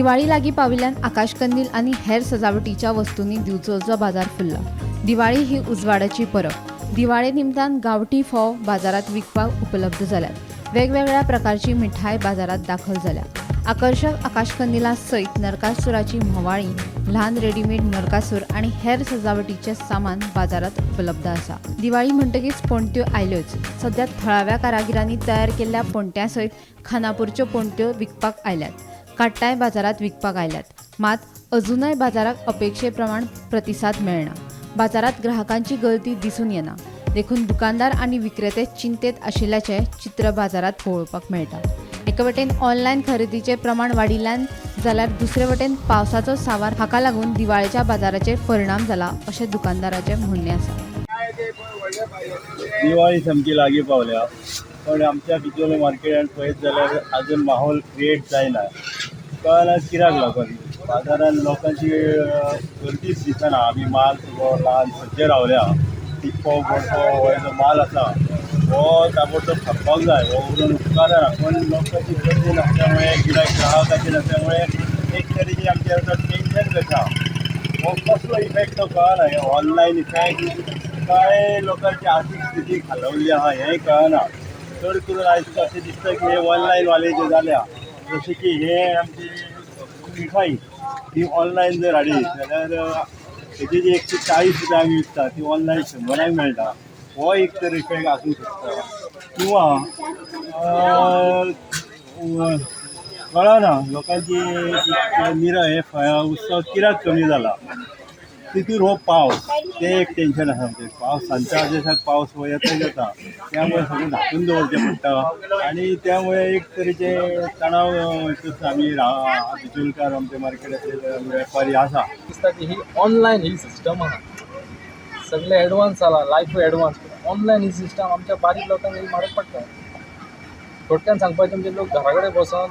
दिवाळी लागी पाविल्यान आकाशकंदील आणि हेर सजावटीच्या वस्तूंनी दिवचलचो बाजार फुलला। दिवाळी ही उजवाडाची परब। दिवाळे निमतान गावठी फोव बाजारात विकपाक उपलब्ध जाल्यात। वेगवेगळ्या प्रकारची मिठाई बाजारात दाखल झाल्या। आकर्षक आकाशकंदिलां सयत नरकासुराची म्होवाळी, ल्हान रेडीमेड नरकासूर आणि हेर सजावटीचे सामान बाजारात उपलब्ध आसा। दिवाळी म्हणटकीच पणट्यो आयल्योच। सध्या थळाव्या कारागिरांनी तयार केल्ल्या पणट्यां सयत खानापूरच्यो पणट्यो विकपाक आयल्यात। काट्टाय बाजारात विकपाक आयल्यात। मात अजूनय बाजाराक अपेक्षे प्रमाण प्रतिसाद मेळना। बाजारात ग्राहकांची गर्दी दिसून येना। देखून दुकानदार आणि विक्रेते चिंतेत आशिल्ल्याचे चित्र बाजारात पळोवपाक मेळटा। एका वटेन ऑनलायन खरेदीचे प्रमाण वाडिल्ल्यान जाल्यार दुसरे वटेन पावसाचो सावार हाका लागून दिवाळेच्या बाजाराचेर परिणाम जाला अशें दुकानदाराचे म्हणणे आसा। दिवाळी सामकी लागीं पावल्या, पण आमच्या बिचोली मार्केटान पळयत जाल्यार अजून माहोल क्रिएट जायना। कळना कित्याक लागून बाजारान लोकांची गर्दीच दिसना। आमी माल ल्हान सज्जे रावल्या, टिप्पो गोडो हो जो माल आसा हो ताबडतोब खपपाक जाय, हो उरून उपकारना। पण लोकांची गर्दी नासल्यामुळे गिरायक ग्राहकाची नासल्यामुळे एक तरेची आमच्या टेन्शन जाता। हो कसलो इफेक्ट तो कळना। हे ऑनलायन इफेक्ट काय लोकांची आर्थीक स्थिती खालवल्ली आहा हेंय कळना। चड करून आयज अशें दिसता की हे ऑनलायनवाले जे जाल्या, जशें की हे आमची मिठाई ती ऑनलायन जर हाडीत जाल्यार तेजी जी 140 रुपया आमी विकता ती ऑनलायन 100 मेळटा। हो एक तर इफेक्ट आसूंक शकता। किंवा कळना लोकांची हे उत्सव कित्याक कमी जाला। तितूर हो पावस ते एक टेन्शन आसा। पावस सांजच्या दिसाक पावस हो येता जाता, त्यामुळे सगळें धाकून दवरचें पडटा आणि त्यामुळे एक तरेचे तणाव आमी बिचोलकार आमच्या मार्केटाचे वेपारी आसा। दिसता की ही ऑनलायन ही सिस्टम आहा, सगळे एडवान्स जाला, लायफ एडवान्स। ऑनलायन ही सिस्टम आमच्या बारीक लोकांक म्हारग पडटा। थोडक्यान सांगपाचें म्हणजे लोक घरा कडेन बसून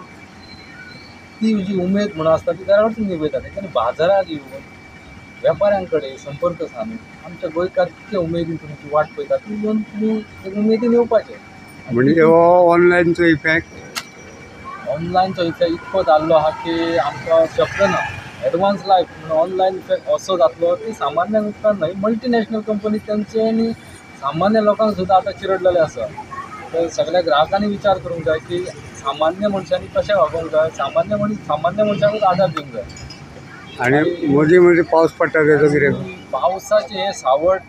ती जी उमेद म्हणून आसता ती घरा कडसून निभयता। तेंच्यांनी बाजारात येवन वेपाऱ्यां कडेन संपर्क सादून आमच्या गोंयकार कितले उमेदीन तुमची वाट पळयता ती येवन तुमी उमेदीन येवपाचें। म्हणजे हो ऑनलायनचो इफेक्ट ऑनलायनचो इफेक्ट इतको जाल्लो आहा की आमकां शक्य ना। एडवान्स लायफ म्हणून ऑनलायन इफेक्ट असो जातलो की सामान्य लोकांक न्हय, मल्टीनॅशनल कंपनी तेंच्यांनी सामान्य लोकांक सुद्दां आतां चिरडलेले आसा। तर सगळ्या ग्राहकांनी विचार करूंक जाय की सामान्य मनशांनी कशें वागोवंक जाय, सामान्य मनशांकूच आदार दिवंक जाय। आणि मदीं पावस पडटा तेजो कितें? पावसाचे हे सावट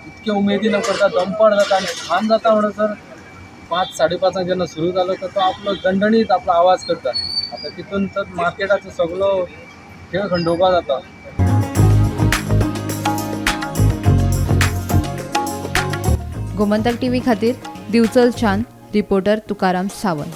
इतके उमेदीन करता, दमपण जाता आनी घाम जाता म्हणसर 5-5:30 जेन्ना सुरू जालो तर तो आपलो दणदणीत आपलो आवाज करता। आतां तितून तर मार्केटाचो सगळो खेळ खंडोवपा जाता। गोमंतक टीव्ही खातीर दिवचलच्यान रिपोर्टर तुकाराम सावंत।